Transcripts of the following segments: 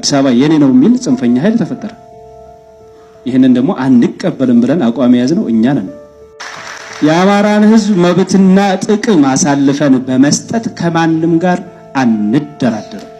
አዲስ አበባ የኔ ነው የሚል ጽንፈኛ ኃይል ተፈጠረ። ይሄንን ደግሞ አንቀበልም ብለን አቋም ያዝነው እኛ ነን። የአማራን ህዝብ መብትና ጥቅም አሳልፈን በመስጠት ከማንም ጋር አንደራደርም።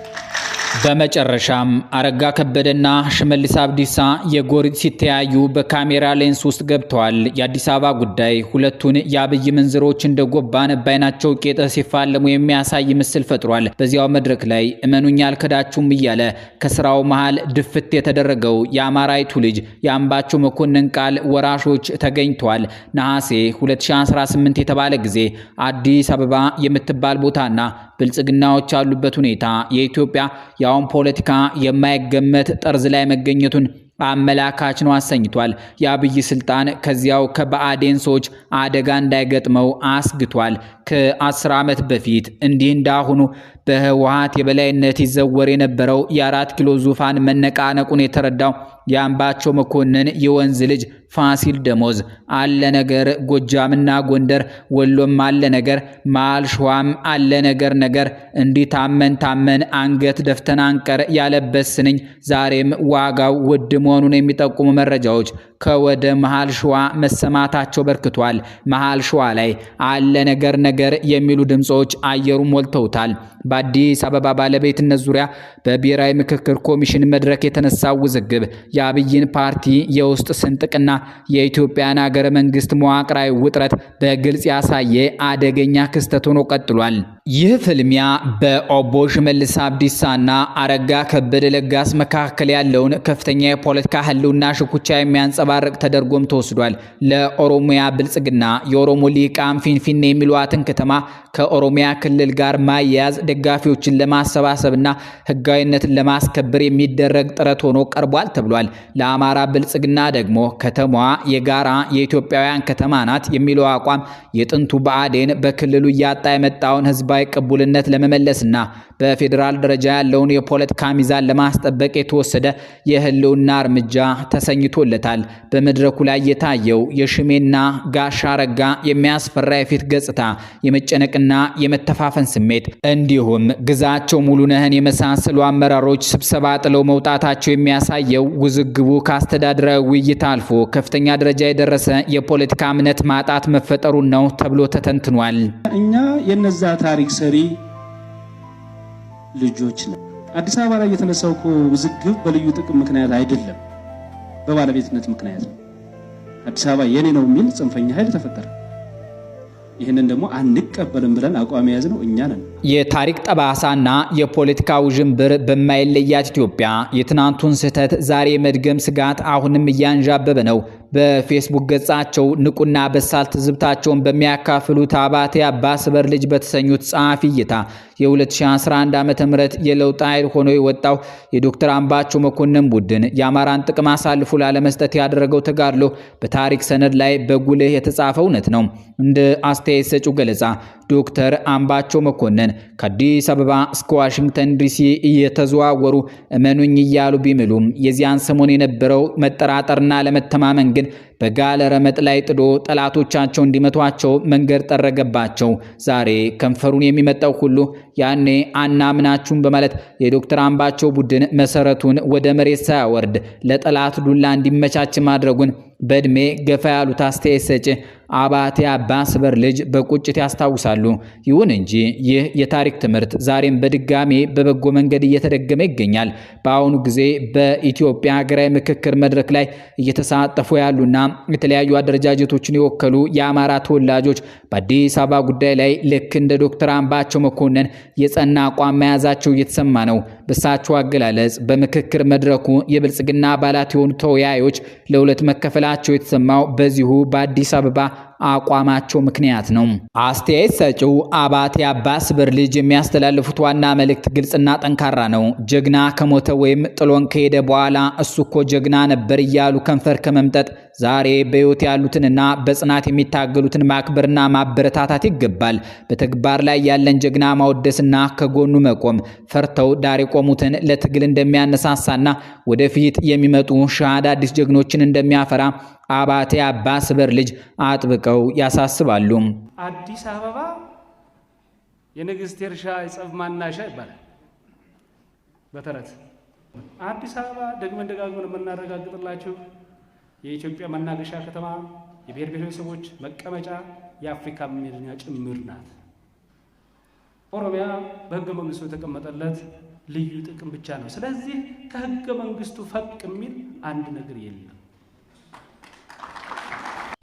በመጨረሻም አረጋ ከበደና ሽመልስ አብዲሳ የጎሪጥ ሲተያዩ በካሜራ ሌንስ ውስጥ ገብተዋል። የአዲስ አበባ ጉዳይ ሁለቱን የአብይ መንዝሮች እንደጎባን ባይናቸው ቄጠ ሲፋለሙ የሚያሳይ ምስል ፈጥሯል። በዚያው መድረክ ላይ እመኑኝ አልከዳችሁም እያለ ከስራው መሃል ድፍት የተደረገው የአማራይቱ ልጅ የአምባቸው መኮንን ቃል ወራሾች ተገኝቷል። ነሐሴ 2018 የተባለ ጊዜ አዲስ አበባ የምትባል ቦታና ብልጽግናዎች ያሉበት ሁኔታ የኢትዮጵያ ያውን ፖለቲካ የማይገመት ጠርዝ ላይ መገኘቱን አመላካች ነው አሰኝቷል። የአብይ ስልጣን ከዚያው ከበአዴን ሰዎች አደጋ እንዳይገጥመው አስግቷል። ከ10 ዓመት በፊት እንዲህ እንዳሁኑ በህወሓት የበላይነት ይዘወር የነበረው የ4 ኪሎ ዙፋን መነቃነቁን የተረዳው የአምባቸው መኮንን የወንዝ ልጅ ፋሲል ደሞዝ አለ ነገር፣ ጎጃምና ጎንደር ወሎም አለ ነገር፣ መሃል ሸዋም አለ ነገር እንዲህ ታመን አንገት ደፍተን አንቀር ያለበት ስንኝ ዛሬም ዋጋው ውድ መሆኑን የሚጠቁሙ መረጃዎች ከወደ መሃል ሸዋ መሰማታቸው በርክቷል። መሃል ሸዋ ላይ አለ ነገር የሚሉ ድምጾች አየሩን ሞልተውታል። በአዲስ አበባ ባለቤትነት ዙሪያ በብሔራዊ ምክክር ኮሚሽን መድረክ የተነሳው ውዝግብ የአብይን ፓርቲ የውስጥ ስንጥቅና የኢትዮጵያን ሀገረ መንግስት መዋቅራዊ ውጥረት በግልጽ ያሳየ አደገኛ ክስተት ሆኖ ቀጥሏል። ይህ ፍልሚያ በኦቦ ሽመልስ አብዲሳና አረጋ ከበደ ለጋስ መካከል ያለውን ከፍተኛ የፖለቲካ ህልውና ሽኩቻ የሚያንጸባርቅ ተደርጎም ተወስዷል። ለኦሮሚያ ብልጽግና የኦሮሞ ሊቃን ፊንፊኔ የሚሏትን ከተማ ከኦሮሚያ ክልል ጋር ማያያዝ ደጋፊዎችን ለማሰባሰብና ህጋዊነትን ለማስከበር የሚደረግ ጥረት ሆኖ ቀርቧል ተብሏል። ለአማራ ብልጽግና ደግሞ ከተማዋ የጋራ የኢትዮጵያውያን ከተማ ናት የሚለው አቋም የጥንቱ ብአዴን በክልሉ እያጣ የመጣውን ህዝባዊ ቅቡልነት ለመመለስና በፌደራል ደረጃ ያለውን የፖለቲካ ሚዛን ለማስጠበቅ የተወሰደ የህልውና እርምጃ ተሰኝቶለታል። በመድረኩ ላይ የታየው የሽሜና ጋሻ አረጋ የሚያስፈራ የፊት ገጽታ፣ የመጨነቅና የመተፋፈን ስሜት እንዲሁም ግዛቸው ሙሉነህን የመሳሰሉ አመራሮች ስብሰባ ጥለው መውጣታቸው የሚያሳየው ውዝግቡ ከአስተዳደራዊ ውይይት አልፎ ከፍተኛ ደረጃ የደረሰ የፖለቲካ እምነት ማጣት መፈጠሩን ነው ተብሎ ተተንትኗል። እኛ የነዛ ታሪክ ሰሪ ልጆች ነን። አዲስ አበባ ላይ የተነሳው ውዝግብ በልዩ ጥቅም ምክንያት አይደለም፣ በባለቤትነት ምክንያት ነው። አዲስ አበባ የኔ ነው የሚል ጽንፈኛ ኃይል ተፈጠረ። ይሄንን ደግሞ አንቀበልም ብለን አቋም ያዝነው እኛ ነን። የታሪክ ጠባሳና የፖለቲካ ውዥንብር በማይለያት ኢትዮጵያ የትናንቱን ስህተት ዛሬ መድገም ስጋት አሁንም እያንዣበበ ነው። በፌስቡክ ገጻቸው ንቁና በሳል ትዝብታቸውን በሚያካፍሉት አባቴ አባስበር ልጅ በተሰኙት ጸሐፊ እይታ የ2011 ዓመተ ምህረት የለውጥ ኃይል ሆኖ የወጣው የዶክተር አምባቸው መኮንን ቡድን የአማራን ጥቅም አሳልፎ ላለመስጠት ያደረገው ተጋድሎ በታሪክ ሰነድ ላይ በጉልህ የተጻፈ እውነት ነው። እንደ አስተያየት ሰጪው ገለጻ ዶክተር አምባቸው መኮንን ከአዲስ አበባ እስከ ዋሽንግተን ዲሲ እየተዘዋወሩ እመኑኝ እያሉ ቢምሉም የዚያን ሰሞን የነበረው መጠራጠርና ለመተማመን ግን በጋለ ረመጥ ላይ ጥዶ ጠላቶቻቸው እንዲመቷቸው መንገድ ጠረገባቸው። ዛሬ ከንፈሩን የሚመጣው ሁሉ ያኔ አናምናችሁም በማለት የዶክተር አምባቸው ቡድን መሰረቱን ወደ መሬት ሳያወርድ ለጠላት ዱላ እንዲመቻች ማድረጉን በእድሜ ገፋ ያሉት አስተያየት ሰጪ አባቴ አባስበር ልጅ በቁጭት ያስታውሳሉ። ይሁን እንጂ ይህ የታሪክ ትምህርት ዛሬም በድጋሜ በበጎ መንገድ እየተደገመ ይገኛል። በአሁኑ ጊዜ በኢትዮጵያ ሀገራዊ ምክክር መድረክ ላይ እየተሳተፉ ያሉና የተለያዩ አደረጃጀቶችን የወከሉ የአማራ ተወላጆች በአዲስ አበባ ጉዳይ ላይ ልክ እንደ ዶክተር አምባቸው መኮንን የጸና አቋም መያዛቸው እየተሰማ ነው። በሳቸው አገላለጽ በምክክር መድረኩ የብልጽግና አባላት የሆኑ ተወያዮች ለሁለት መከፈላቸው የተሰማው በዚሁ በአዲስ አበባ አቋማቸው ምክንያት ነው። አስተያየት ሰጪው አባቴ አባስበር ልጅ የሚያስተላልፉት ዋና መልእክት ግልጽና ጠንካራ ነው። ጀግና ከሞተ ወይም ጥሎን ከሄደ በኋላ እሱ እኮ ጀግና ነበር እያሉ ከንፈር ከመምጠጥ ዛሬ በሕይወት ያሉትንና በጽናት የሚታገሉትን ማክበርና ማበረታታት ይገባል። በተግባር ላይ ያለን ጀግና ማወደስና ከጎኑ መቆም ፈርተው ዳር የቆሙትን ለትግል እንደሚያነሳሳና ወደፊት የሚመጡ ሻሃዳ አዲስ ጀግኖችን እንደሚያፈራ አባቴ አባስበር ልጅ አጥብቀው ያሳስባሉ። አዲስ አበባ የንግስት እርሻ የጸብ ማናሻ ይባላል በተረት። አዲስ አበባ ደግመን ደጋግመን የምናረጋግጥላችሁ የኢትዮጵያ መናገሻ ከተማ፣ የብሔር ብሔረሰቦች መቀመጫ፣ የአፍሪካ መዲና ጭምር ናት። ኦሮሚያ በህገ መንግስቱ የተቀመጠለት ልዩ ጥቅም ብቻ ነው። ስለዚህ ከህገ መንግስቱ ፈቅ የሚል አንድ ነገር የለም።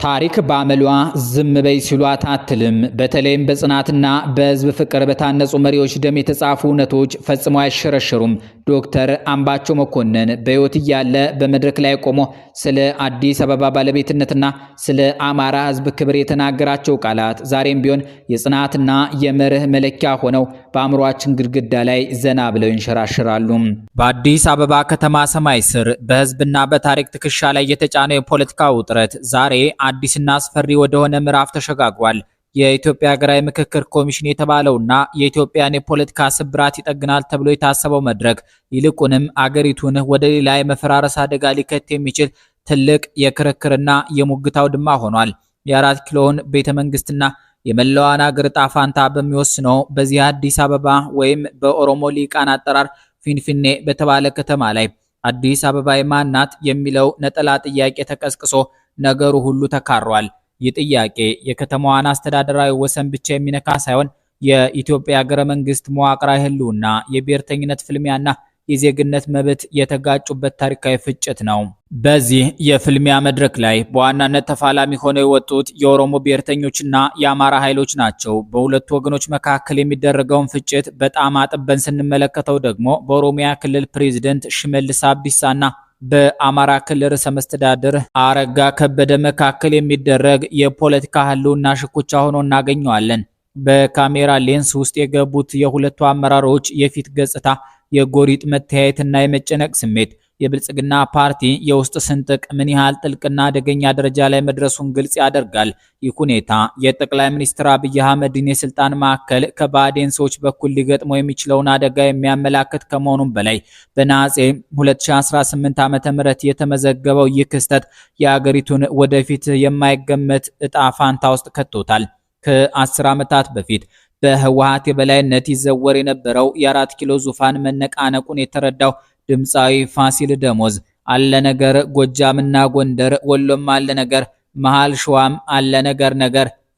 ታሪክ በአመሏ ዝም በይ ሲሏት አትልም። በተለይም በጽናትና በህዝብ ፍቅር በታነጹ መሪዎች ደም የተጻፉ እውነቶች ፈጽሞ አይሸረሸሩም። ዶክተር አምባቸው መኮንን በህይወት እያለ በመድረክ ላይ ቆሞ ስለ አዲስ አበባ ባለቤትነትና ስለ አማራ ህዝብ ክብር የተናገራቸው ቃላት ዛሬም ቢሆን የጽናትና የመርህ መለኪያ ሆነው በአእምሯችን ግድግዳ ላይ ዘና ብለው ይንሸራሸራሉ። በአዲስ አበባ ከተማ ሰማይ ስር በህዝብና በታሪክ ትከሻ ላይ የተጫነው የፖለቲካ ውጥረት ዛሬ አዲስና አስፈሪ ወደሆነ ምዕራፍ ተሸጋግሯል። የኢትዮጵያ ሀገራዊ ምክክር ኮሚሽን የተባለውና የኢትዮጵያን የፖለቲካ ስብራት ይጠግናል ተብሎ የታሰበው መድረክ ይልቁንም አገሪቱን ወደ ሌላ የመፈራረስ አደጋ ሊከት የሚችል ትልቅ የክርክርና የሙግት አውድማ ሆኗል። የአራት ኪሎን ቤተመንግስትና የመላዋን አገር ዕጣ ፈንታ በሚወስነው በዚህ አዲስ አበባ ወይም በኦሮሞ ሊቃን አጠራር ፊንፊኔ በተባለ ከተማ ላይ አዲስ አበባ የማን ናት የሚለው ነጠላ ጥያቄ ተቀስቅሶ ነገሩ ሁሉ ተካሯል። ይህ ጥያቄ የከተማዋን አስተዳደራዊ ወሰን ብቻ የሚነካ ሳይሆን የኢትዮጵያ ሀገረ መንግስት መዋቅራዊ ህልውና፣ የብሔርተኝነት ፍልሚያና የዜግነት መብት የተጋጩበት ታሪካዊ ፍጭት ነው። በዚህ የፍልሚያ መድረክ ላይ በዋናነት ተፋላሚ ሆነው የወጡት የኦሮሞ ብሔርተኞችና የአማራ ኃይሎች ናቸው። በሁለቱ ወገኖች መካከል የሚደረገውን ፍጭት በጣም አጥበን ስንመለከተው ደግሞ በኦሮሚያ ክልል ፕሬዝዳንት ሽመልስ አብዲሳና በአማራ ክልል ርዕሰ መስተዳድር አረጋ ከበደ መካከል የሚደረግ የፖለቲካ ህልውና ሽኩቻ ሆኖ እናገኘዋለን። በካሜራ ሌንስ ውስጥ የገቡት የሁለቱ አመራሮች የፊት ገጽታ የጎሪጥ መተያየትና የመጨነቅ ስሜት የብልጽግና ፓርቲ የውስጥ ስንጥቅ ምን ያህል ጥልቅና አደገኛ ደረጃ ላይ መድረሱን ግልጽ ያደርጋል። ይህ ሁኔታ የጠቅላይ ሚኒስትር አብይ አህመድን የስልጣን ማዕከል ከባዕዴን ሰዎች በኩል ሊገጥመው የሚችለውን አደጋ የሚያመላክት ከመሆኑም በላይ በነሐሴ 2018 ዓ.ም የተመዘገበው ይህ ክስተት የአገሪቱን ወደፊት የማይገመት ዕጣ ፋንታ ውስጥ ከቶታል። ከ10 ዓመታት በፊት በህወሓት የበላይነት ይዘወር የነበረው የአራት ኪሎ ዙፋን መነቃነቁን የተረዳው ድምፃዊ ፋሲል ደሞዝ አለ ነገር ጎጃምና ጎንደር ወሎም አለ ነገር መሃል ሸዋም አለ ነገር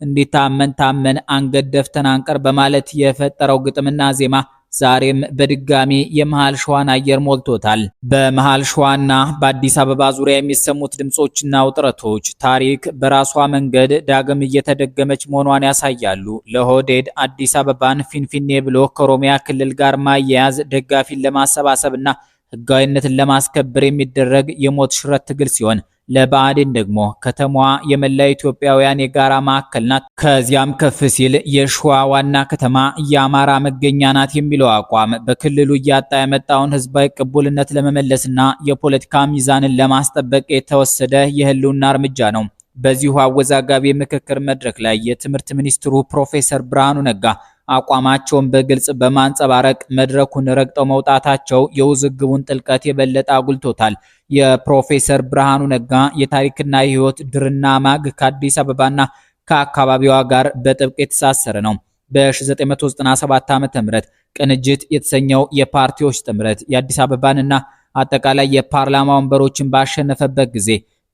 እንዲታመን ታመን አንገት ደፍተን አንቀር በማለት የፈጠረው ግጥምና ዜማ ዛሬም በድጋሚ የመሃል ሸዋን አየር ሞልቶታል። በመሃል ሸዋና በአዲስ አበባ ዙሪያ የሚሰሙት ድምጾችና ውጥረቶች ታሪክ በራሷ መንገድ ዳግም እየተደገመች መሆኗን ያሳያሉ። ለሆዴድ አዲስ አበባን ፊንፊኔ ብሎ ከኦሮሚያ ክልል ጋር ማያያዝ ደጋፊን ለማሰባሰብና ህጋዊነትን ለማስከበር የሚደረግ የሞት ሽረት ትግል ሲሆን ለባዕዴን ደግሞ ከተማዋ የመላ ኢትዮጵያውያን የጋራ ማዕከል ናት፣ ከዚያም ከፍ ሲል የሸዋ ዋና ከተማ የአማራ መገኛ ናት የሚለው አቋም በክልሉ እያጣ የመጣውን ህዝባዊ ቅቡልነት ለመመለስና የፖለቲካ ሚዛንን ለማስጠበቅ የተወሰደ የህልውና እርምጃ ነው። በዚሁ አወዛጋቢ ምክክር መድረክ ላይ የትምህርት ሚኒስትሩ ፕሮፌሰር ብርሃኑ ነጋ አቋማቸውን በግልጽ በማንጸባረቅ መድረኩን ረግጠው መውጣታቸው የውዝግቡን ጥልቀት የበለጠ አጉልቶታል። የፕሮፌሰር ብርሃኑ ነጋ የታሪክና የህይወት ድርና ማግ ከአዲስ አበባና ከአካባቢዋ ጋር በጥብቅ የተሳሰረ ነው። በ1997 ዓ.ም ቅንጅት የተሰኘው የፓርቲዎች ጥምረት የአዲስ አበባንና አጠቃላይ የፓርላማ ወንበሮችን ባሸነፈበት ጊዜ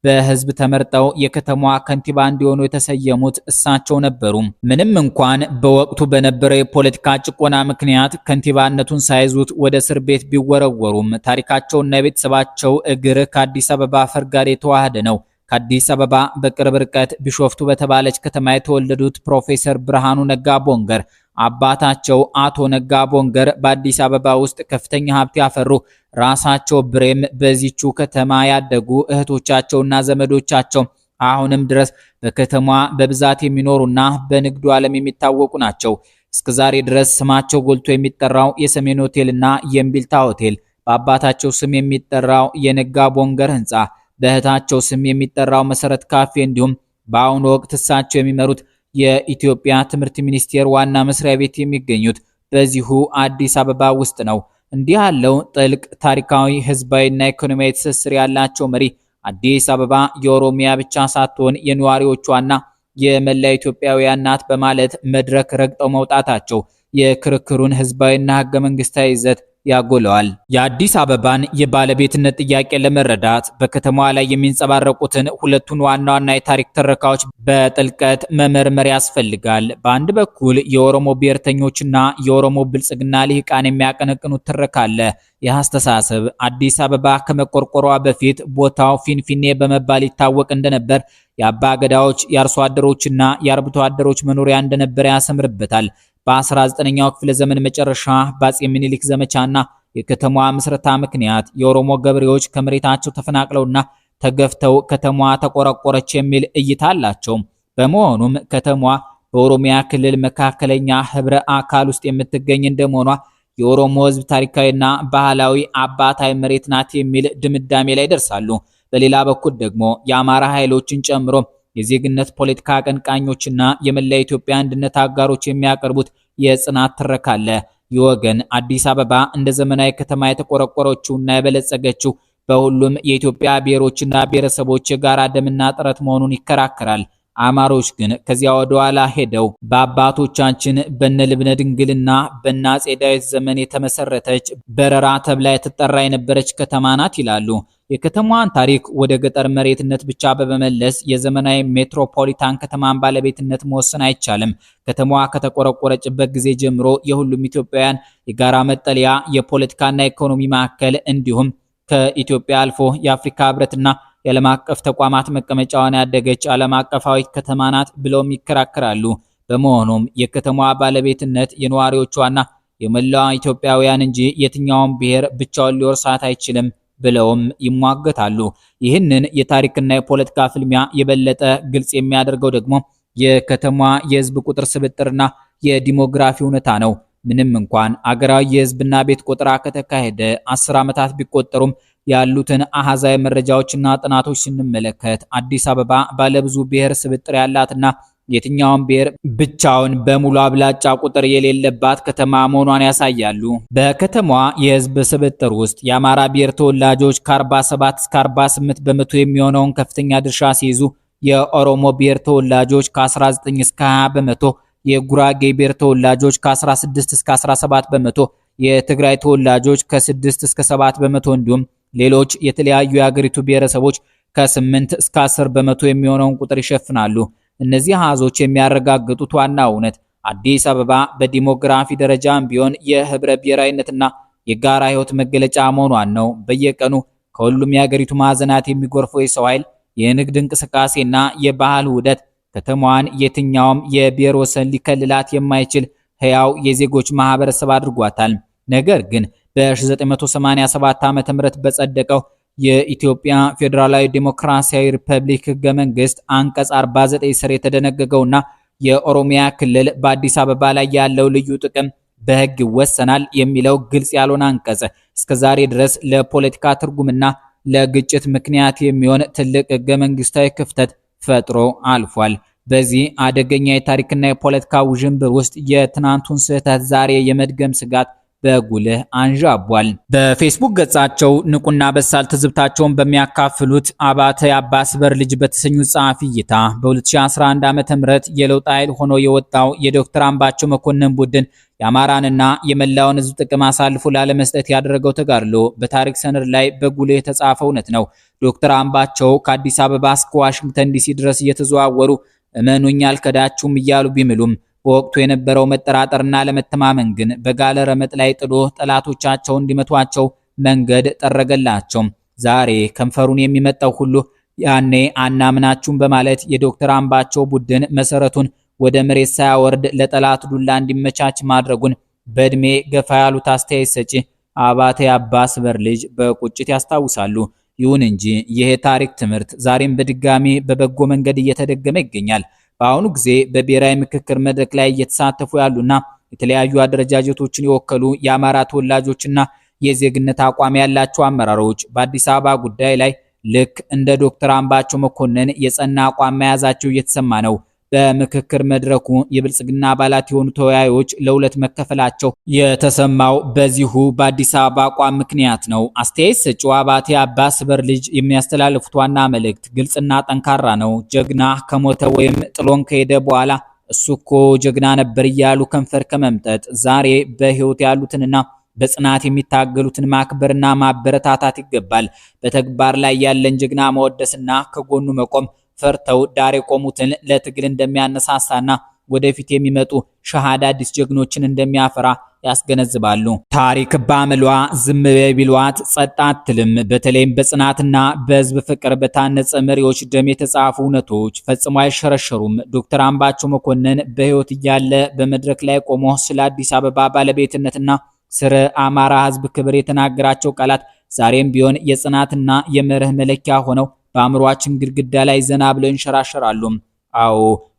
በህዝብ ተመርጠው የከተማዋ ከንቲባ እንዲሆኑ የተሰየሙት እሳቸው ነበሩ። ምንም እንኳን በወቅቱ በነበረው የፖለቲካ ጭቆና ምክንያት ከንቲባነቱን ሳይዙት ወደ እስር ቤት ቢወረወሩም ታሪካቸውና የቤተሰባቸው እግር ከአዲስ አበባ አፈር ጋር የተዋሃደ ነው። ከአዲስ አበባ በቅርብ ርቀት ቢሾፍቱ በተባለች ከተማ የተወለዱት ፕሮፌሰር ብርሃኑ ነጋ ቦንገር አባታቸው አቶ ነጋ ቦንገር በአዲስ አበባ ውስጥ ከፍተኛ ሀብት ያፈሩ፣ ራሳቸው ብሬም በዚቹ ከተማ ያደጉ፣ እህቶቻቸውና ዘመዶቻቸው አሁንም ድረስ በከተማዋ በብዛት የሚኖሩና በንግዱ ዓለም የሚታወቁ ናቸው። እስከዛሬ ድረስ ስማቸው ጎልቶ የሚጠራው የሰሜን ሆቴልና የእምቢልታ ሆቴል፣ በአባታቸው ስም የሚጠራው የነጋ ቦንገር ህንፃ፣ በእህታቸው ስም የሚጠራው መሰረት ካፌ እንዲሁም በአሁኑ ወቅት እሳቸው የሚመሩት የኢትዮጵያ ትምህርት ሚኒስቴር ዋና መስሪያ ቤት የሚገኙት በዚሁ አዲስ አበባ ውስጥ ነው። እንዲህ ያለው ጥልቅ ታሪካዊ ህዝባዊና ኢኮኖሚያዊ ትስስር ያላቸው መሪ አዲስ አበባ የኦሮሚያ ብቻ ሳትሆን የነዋሪዎቿና የመላ ኢትዮጵያውያን ናት በማለት መድረክ ረግጠው መውጣታቸው የክርክሩን ህዝባዊና ህገ መንግስታዊ ይዘት ያጎለዋል። የአዲስ አበባን የባለቤትነት ጥያቄ ለመረዳት በከተማዋ ላይ የሚንጸባረቁትን ሁለቱን ዋና ዋና የታሪክ ትረካዎች በጥልቀት መመርመር ያስፈልጋል። በአንድ በኩል የኦሮሞ ብሔርተኞችና የኦሮሞ ብልጽግና ልሂቃን የሚያቀነቅኑት ትረካ አለ። ይህ አስተሳሰብ አዲስ አበባ ከመቆርቆሯ በፊት ቦታው ፊንፊኔ በመባል ይታወቅ እንደነበር፣ የአባ ገዳዎች የአርሶ አደሮችና የአርብቶ አደሮች መኖሪያ እንደነበረ ያሰምርበታል። በ19ኛው ክፍለ ዘመን መጨረሻ በአፄ ምኒልክ ዘመቻና የከተማዋ ምስረታ ምክንያት የኦሮሞ ገበሬዎች ከመሬታቸው ተፈናቅለውና ተገፍተው ከተማዋ ተቆረቆረች የሚል እይታ አላቸው። በመሆኑም ከተማዋ በኦሮሚያ ክልል መካከለኛ ህብረ አካል ውስጥ የምትገኝ እንደመሆኗ የኦሮሞ ህዝብ ታሪካዊና ባህላዊ አባታዊ መሬት ናት የሚል ድምዳሜ ላይ ደርሳሉ። በሌላ በኩል ደግሞ የአማራ ኃይሎችን ጨምሮ የዜግነት ፖለቲካ አቀንቃኞችና የመላ ኢትዮጵያ አንድነት አጋሮች የሚያቀርቡት የጽናት ትረካ አለ። ይህ ወገን አዲስ አበባ እንደ ዘመናዊ ከተማ የተቆረቆረችውና የበለጸገችው በሁሉም የኢትዮጵያ ብሔሮችና ብሔረሰቦች የጋራ ደምና ጥረት መሆኑን ይከራከራል። አማሮች ግን ከዚያ ወደ ኋላ ሄደው በአባቶቻችን በነ ልብነ ድንግልና በነ አፄ ዳዊት ዘመን የተመሰረተች በረራ ተብላ የተጠራ የነበረች ከተማ ናት ይላሉ። የከተማዋን ታሪክ ወደ ገጠር መሬትነት ብቻ በመመለስ የዘመናዊ ሜትሮፖሊታን ከተማን ባለቤትነት መወሰን አይቻልም። ከተማዋ ከተቆረቆረችበት ጊዜ ጀምሮ የሁሉም ኢትዮጵያውያን የጋራ መጠለያ፣ የፖለቲካና ኢኮኖሚ ማዕከል እንዲሁም ከኢትዮጵያ አልፎ የአፍሪካ ህብረትና የዓለም አቀፍ ተቋማት መቀመጫዋን ያደገች ዓለም አቀፋዊ ከተማ ናት ብለውም ይከራከራሉ። በመሆኑም የከተማዋ ባለቤትነት የነዋሪዎቿና የመላው ኢትዮጵያውያን እንጂ የትኛውም ብሔር ብቻውን ሊወርሳት አይችልም ብለውም ይሟገታሉ። ይህንን የታሪክና የፖለቲካ ፍልሚያ የበለጠ ግልጽ የሚያደርገው ደግሞ የከተማዋ የህዝብ ቁጥር ስብጥርና የዲሞግራፊ ሁኔታ ነው። ምንም እንኳን አገራዊ የህዝብና ቤት ቆጠራ ከተካሄደ 10 ዓመታት ቢቆጠሩም ያሉትን አሃዛዊ መረጃዎችና ጥናቶች ስንመለከት አዲስ አበባ ባለብዙ ብሔር ስብጥር ያላትና የትኛውን ብሔር ብቻውን በሙሉ አብላጫ ቁጥር የሌለባት ከተማ መሆኗን ያሳያሉ። በከተማዋ የህዝብ ስብጥር ውስጥ የአማራ ብሔር ተወላጆች ከ47 እስከ 48 በመቶ የሚሆነውን ከፍተኛ ድርሻ ሲይዙ፣ የኦሮሞ ብሔር ተወላጆች ከ19 እስከ 20 በመቶ፣ የጉራጌ ብሔር ተወላጆች ከ16 እስከ 17 በመቶ፣ የትግራይ ተወላጆች ከ6 እስከ 7 በመቶ እንዲሁም ሌሎች የተለያዩ የሀገሪቱ ብሔረሰቦች ከ8 እስከ 10 በመቶ የሚሆነውን ቁጥር ይሸፍናሉ። እነዚህ አሃዞች የሚያረጋግጡት ዋና እውነት አዲስ አበባ በዲሞግራፊ ደረጃም ቢሆን የህብረ ብሔራዊነትና የጋራ ህይወት መገለጫ መሆኗን ነው። በየቀኑ ከሁሉም የሀገሪቱ ማዕዘናት የሚጎርፈው የሰው ኃይል፣ የንግድ እንቅስቃሴና የባህል ውህደት ከተማዋን የትኛውም የብሔር ወሰን ሊከልላት የማይችል ህያው የዜጎች ማህበረሰብ አድርጓታል። ነገር ግን በ1987 ዓ.ም በጸደቀው የኢትዮጵያ ፌዴራላዊ ዴሞክራሲያዊ ሪፐብሊክ ህገ መንግስት አንቀጽ 49 ስር የተደነገገውና የኦሮሚያ ክልል በአዲስ አበባ ላይ ያለው ልዩ ጥቅም በህግ ይወሰናል የሚለው ግልጽ ያልሆነ አንቀጽ እስከዛሬ ድረስ ለፖለቲካ ትርጉምና ለግጭት ምክንያት የሚሆን ትልቅ ህገ መንግስታዊ ክፍተት ፈጥሮ አልፏል። በዚህ አደገኛ የታሪክና የፖለቲካ ውዥንብር ውስጥ የትናንቱን ስህተት ዛሬ የመድገም ስጋት በጉልህ አንዣቧል። በፌስቡክ ገጻቸው ንቁና በሳል ትዝብታቸውን በሚያካፍሉት አባተ የአባስ በር ልጅ በተሰኙት ጸሐፊ እይታ በ2011 ዓ.ም የለውጥ ኃይል ሆኖ የወጣው የዶክተር አምባቸው መኮንን ቡድን የአማራንና የመላውን ህዝብ ጥቅም አሳልፎ ላለመስጠት ያደረገው ተጋድሎ በታሪክ ሰነድ ላይ በጉልህ የተጻፈ እውነት ነው። ዶክተር አምባቸው ከአዲስ አበባ እስከ ዋሽንግተን ዲሲ ድረስ እየተዘዋወሩ እመኑኝ አልከዳችሁም እያሉ ቢምሉም በወቅቱ የነበረው መጠራጠርና ለመተማመን ግን በጋለ ረመጥ ላይ ጥሎ ጠላቶቻቸው እንዲመቷቸው መንገድ ጠረገላቸው። ዛሬ ከንፈሩን የሚመጣው ሁሉ ያኔ አናምናችሁም በማለት የዶክተር አምባቸው ቡድን መሰረቱን ወደ መሬት ሳያወርድ ለጠላት ዱላ እንዲመቻች ማድረጉን በእድሜ ገፋ ያሉት አስተያየት ሰጪ አባተ የአባስ በር ልጅ በቁጭት ያስታውሳሉ። ይሁን እንጂ ይሄ ታሪክ ትምህርት ዛሬም በድጋሚ በበጎ መንገድ እየተደገመ ይገኛል። በአሁኑ ጊዜ በብሔራዊ ምክክር መድረክ ላይ እየተሳተፉ ያሉና የተለያዩ አደረጃጀቶችን የወከሉ የአማራ ተወላጆችና የዜግነት አቋም ያላቸው አመራሮች በአዲስ አበባ ጉዳይ ላይ ልክ እንደ ዶክተር አምባቸው መኮንን የጸና አቋም መያዛቸው እየተሰማ ነው። በምክክር መድረኩ የብልጽግና አባላት የሆኑ ተወያዮች ለሁለት መከፈላቸው የተሰማው በዚሁ በአዲስ አበባ አቋም ምክንያት ነው። አስተያየት ሰጪው አባቴ አባስ በር ልጅ የሚያስተላልፉት ዋና መልእክት ግልጽና ጠንካራ ነው። ጀግና ከሞተ ወይም ጥሎን ከሄደ በኋላ እሱ እኮ ጀግና ነበር እያሉ ከንፈር ከመምጠጥ ዛሬ በህይወት ያሉትንና በጽናት የሚታገሉትን ማክበርና ማበረታታት ይገባል። በተግባር ላይ ያለን ጀግና መወደስና ከጎኑ መቆም ፈርተው ዳር የቆሙትን ለትግል እንደሚያነሳሳና ወደፊት የሚመጡ ሸሃዳ አዲስ ጀግኖችን እንደሚያፈራ ያስገነዝባሉ። ታሪክ ባመሏ ዝም ቢሏት ጸጥ አትልም። በተለይም በጽናትና በህዝብ ፍቅር በታነጸ መሪዎች ደም የተጻፉ እውነቶች ፈጽሞ አይሸረሸሩም። ዶክተር አምባቸው መኮንን በህይወት እያለ በመድረክ ላይ ቆሞ ስለ አዲስ አበባ ባለቤትነትና ስለ አማራ ህዝብ ክብር የተናገራቸው ቃላት ዛሬም ቢሆን የጽናትና የመርህ መለኪያ ሆነው በአእምሯችን ግድግዳ ላይ ዘና ብለው ይንሸራሸራሉ። አዎ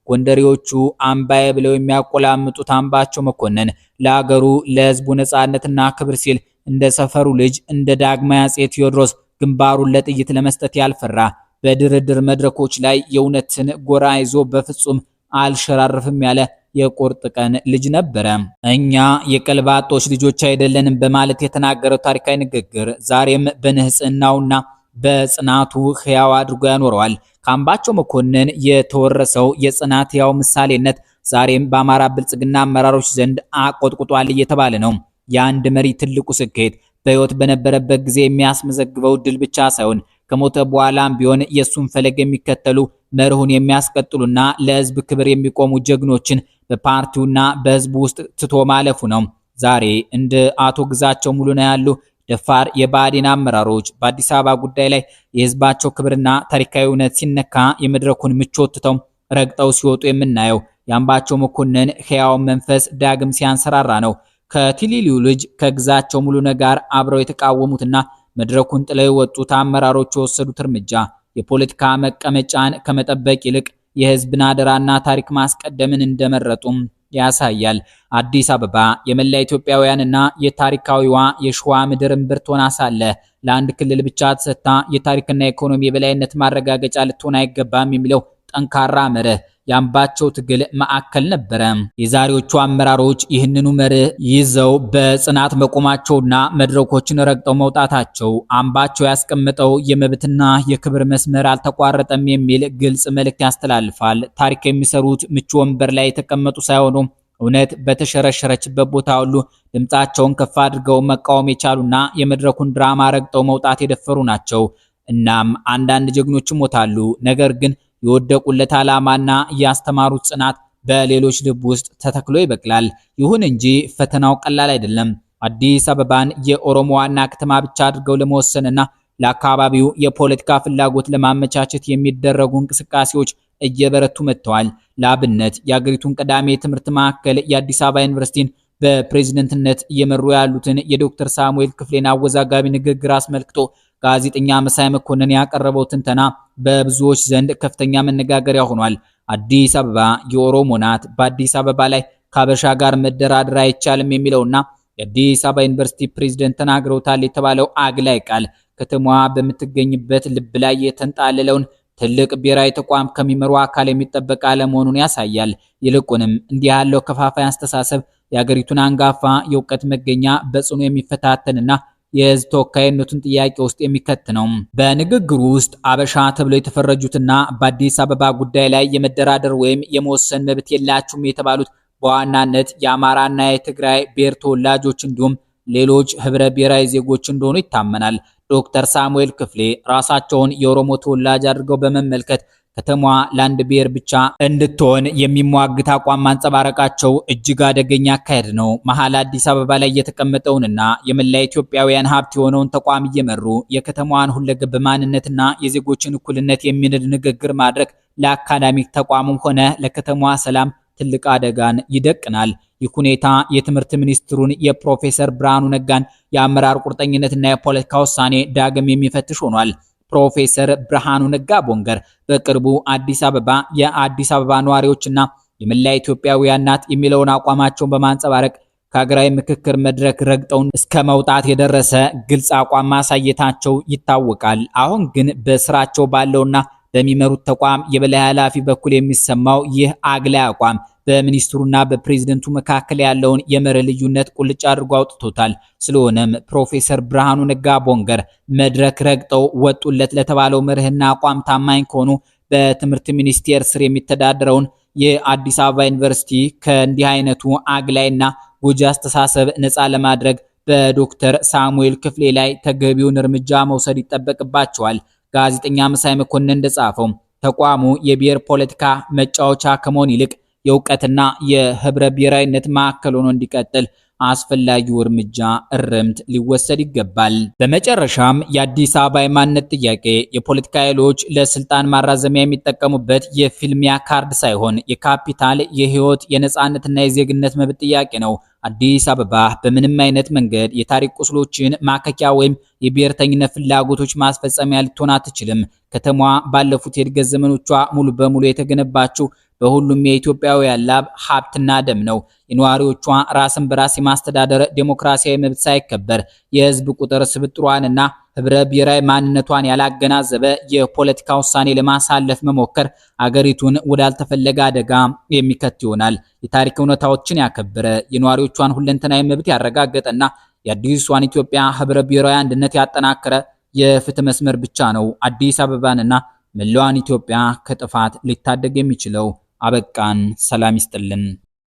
ጎንደሬዎቹ አምባዬ ብለው የሚያቆላምጡት አምባቸው መኮንን ለሀገሩ ለህዝቡ ነጻነትና ክብር ሲል እንደ ሰፈሩ ልጅ እንደ ዳግማዊ አፄ ቴዎድሮስ ግንባሩን ለጥይት ለመስጠት ያልፈራ በድርድር መድረኮች ላይ የእውነትን ጎራ ይዞ በፍጹም አልሸራርፍም ያለ የቁርጥ ቀን ልጅ ነበረ። እኛ የቀልባጦች ልጆች አይደለንም በማለት የተናገረው ታሪካዊ ንግግር ዛሬም በንጽህናውና በጽናቱ ህያው አድርጎ ያኖረዋል። ከአምባቸው መኮንን የተወረሰው የጽናት ህያው ምሳሌነት ዛሬም በአማራ ብልጽግና አመራሮች ዘንድ አቆጥቁጧል እየተባለ ነው። የአንድ መሪ ትልቁ ስኬት በህይወት በነበረበት ጊዜ የሚያስመዘግበው ድል ብቻ ሳይሆን ከሞተ በኋላም ቢሆን የሱን ፈለግ የሚከተሉ መርሁን የሚያስቀጥሉና ለህዝብ ክብር የሚቆሙ ጀግኖችን በፓርቲውና በህዝቡ ውስጥ ትቶ ማለፉ ነው። ዛሬ እንደ አቶ ግዛቸው ሙሉነህ ያሉ ደፋር የባዕዲን አመራሮች በአዲስ አበባ ጉዳይ ላይ የህዝባቸው ክብርና ታሪካዊ እውነት ሲነካ የመድረኩን ምቾት ትተው ረግጠው ሲወጡ የምናየው የአምባቸው መኮንን ህያው መንፈስ ዳግም ሲያንሰራራ ነው። ከቲሊሊው ልጅ ከግዛቸው ሙሉነህ ጋር አብረው የተቃወሙትና መድረኩን ጥለው የወጡት አመራሮች የወሰዱት እርምጃ የፖለቲካ መቀመጫን ከመጠበቅ ይልቅ የህዝብን አደራና ታሪክ ማስቀደምን እንደመረጡም ያሳያል። አዲስ አበባ የመላ ኢትዮጵያውያንና የታሪካዊዋ የሸዋ ምድር እምብርት ሆና ሳለ ለአንድ ክልል ብቻ ተሰጥታ የታሪክና የኢኮኖሚ የበላይነት ማረጋገጫ ልትሆን አይገባም የሚለው ጠንካራ መርህ የአምባቸው ትግል ማዕከል ነበረ። የዛሬዎቹ አመራሮች ይህንኑ መርህ ይዘው በጽናት መቆማቸውና መድረኮችን ረግጠው መውጣታቸው አምባቸው ያስቀመጠው የመብትና የክብር መስመር አልተቋረጠም የሚል ግልጽ መልእክት ያስተላልፋል። ታሪክ የሚሰሩት ምቹ ወንበር ላይ የተቀመጡ ሳይሆኑ እውነት በተሸረሸረችበት ቦታ ሁሉ ድምጻቸውን ከፍ አድርገው መቃወም የቻሉና የመድረኩን ድራማ ረግጠው መውጣት የደፈሩ ናቸው። እናም አንዳንድ ጀግኖች ይሞታሉ፣ ነገር ግን የወደቁለት ዓላማና ያስተማሩት ጽናት በሌሎች ልብ ውስጥ ተተክሎ ይበቅላል። ይሁን እንጂ ፈተናው ቀላል አይደለም። አዲስ አበባን የኦሮሞ ዋና ከተማ ብቻ አድርገው ለመወሰንና ለአካባቢው የፖለቲካ ፍላጎት ለማመቻቸት የሚደረጉ እንቅስቃሴዎች እየበረቱ መጥተዋል። ለአብነት የአገሪቱን ቀዳሚ የትምህርት ማዕከል የአዲስ አበባ ዩኒቨርሲቲን በፕሬዝዳንትነት እየመሩ ያሉትን የዶክተር ሳሙኤል ክፍሌን አወዛጋቢ ንግግር አስመልክቶ ጋዜጠኛ መሳይ መኮንን ያቀረበው ትንተና በብዙዎች ዘንድ ከፍተኛ መነጋገሪያ ሆኗል። አዲስ አበባ የኦሮሞ ናት፣ በአዲስ አበባ ላይ ከአበሻ ጋር መደራደር አይቻልም የሚለውና የአዲስ አበባ ዩኒቨርሲቲ ፕሬዝዳንት ተናግረውታል የተባለው አግላይ ቃል ከተማዋ በምትገኝበት ልብ ላይ የተንጣለለውን ትልቅ ብሔራዊ ተቋም ከሚመሩ አካል የሚጠበቅ አለመሆኑን ያሳያል። ይልቁንም እንዲህ ያለው ከፋፋይ አስተሳሰብ የአገሪቱን አንጋፋ የእውቀት መገኛ በጽኑ የሚፈታተንና የህዝብ ተወካይነቱን ጥያቄ ውስጥ የሚከት ነው። በንግግሩ ውስጥ አበሻ ተብለው የተፈረጁትና በአዲስ አበባ ጉዳይ ላይ የመደራደር ወይም የመወሰን መብት የላቸውም የተባሉት በዋናነት የአማራና የትግራይ ብሔር ተወላጆች እንዲሁም ሌሎች ህብረ ብሔራዊ ዜጎች እንደሆኑ ይታመናል። ዶክተር ሳሙኤል ክፍሌ ራሳቸውን የኦሮሞ ተወላጅ አድርገው በመመልከት ከተማዋ ለአንድ ብሔር ብቻ እንድትሆን የሚሟግት አቋም ማንጸባረቃቸው እጅግ አደገኛ አካሄድ ነው። መሀል አዲስ አበባ ላይ የተቀመጠውንና የመላ ኢትዮጵያውያን ሀብት የሆነውን ተቋም እየመሩ የከተማዋን ሁለገብ ማንነትና የዜጎችን እኩልነት የሚንድ ንግግር ማድረግ ለአካዳሚክ ተቋሙም ሆነ ለከተማዋ ሰላም ትልቅ አደጋን ይደቅናል። ይህ ሁኔታ የትምህርት ሚኒስትሩን የፕሮፌሰር ብርሃኑ ነጋን የአመራር ቁርጠኝነትና የፖለቲካ ውሳኔ ዳግም የሚፈትሽ ሆኗል። ፕሮፌሰር ብርሃኑ ነጋ ቦንገር በቅርቡ አዲስ አበባ የአዲስ አበባ ነዋሪዎችና የመላ ኢትዮጵያውያን ናት የሚለውን አቋማቸውን በማንጸባረቅ ከሀገራዊ ምክክር መድረክ ረግጠውን እስከ መውጣት የደረሰ ግልጽ አቋም ማሳየታቸው ይታወቃል። አሁን ግን በስራቸው ባለውና በሚመሩት ተቋም የበላይ ኃላፊ በኩል የሚሰማው ይህ አግላይ አቋም በሚኒስትሩና በፕሬዝደንቱ መካከል ያለውን የመርህ ልዩነት ቁልጭ አድርጎ አውጥቶታል። ስለሆነም ፕሮፌሰር ብርሃኑ ነጋ ቦንገር መድረክ ረግጠው ወጡለት ለተባለው መርህና አቋም ታማኝ ከሆኑ በትምህርት ሚኒስቴር ስር የሚተዳደረውን የአዲስ አበባ ዩኒቨርሲቲ ከእንዲህ አይነቱ አግላይና ጎጂ አስተሳሰብ ነፃ ለማድረግ በዶክተር ሳሙኤል ክፍሌ ላይ ተገቢውን እርምጃ መውሰድ ይጠበቅባቸዋል። ጋዜጠኛ መሳይ መኮንን እንደጻፈው ተቋሙ የብሔር ፖለቲካ መጫወቻ ከመሆን ይልቅ የእውቀትና የህብረ ብሔራዊነት ማዕከል ሆኖ እንዲቀጥል አስፈላጊው እርምጃ እርምት ሊወሰድ ይገባል። በመጨረሻም የአዲስ አበባ የማንነት ጥያቄ የፖለቲካ ኃይሎች ለስልጣን ማራዘሚያ የሚጠቀሙበት የፊልሚያ ካርድ ሳይሆን የካፒታል፣ የህይወት፣ የነጻነትና የዜግነት መብት ጥያቄ ነው። አዲስ አበባ በምንም አይነት መንገድ የታሪክ ቁስሎችን ማከኪያ ወይም የብሔርተኝነት ፍላጎቶች ማስፈጸሚያ ልትሆን አትችልም። ከተማዋ ባለፉት የእድገት ዘመኖቿ ሙሉ በሙሉ የተገነባችው በሁሉም የኢትዮጵያውያን ላብ ሀብትና ደም ነው። የነዋሪዎቿ ራስን በራስ የማስተዳደር ዴሞክራሲያዊ መብት ሳይከበር የህዝብ ቁጥር ስብጥሯንና ህብረ ብሔራዊ ማንነቷን ያላገናዘበ የፖለቲካ ውሳኔ ለማሳለፍ መሞከር አገሪቱን ወዳልተፈለገ አደጋ የሚከት ይሆናል። የታሪክ እውነታዎችን ያከበረ የነዋሪዎቿን ሁለንተናዊ መብት ያረጋገጠና የአዲሷን ኢትዮጵያ ህብረ ብሔራዊ አንድነት ያጠናከረ የፍትህ መስመር ብቻ ነው አዲስ አበባንና መላዋን ኢትዮጵያ ከጥፋት ሊታደግ የሚችለው። አበቃን። ሰላም ይስጥልን።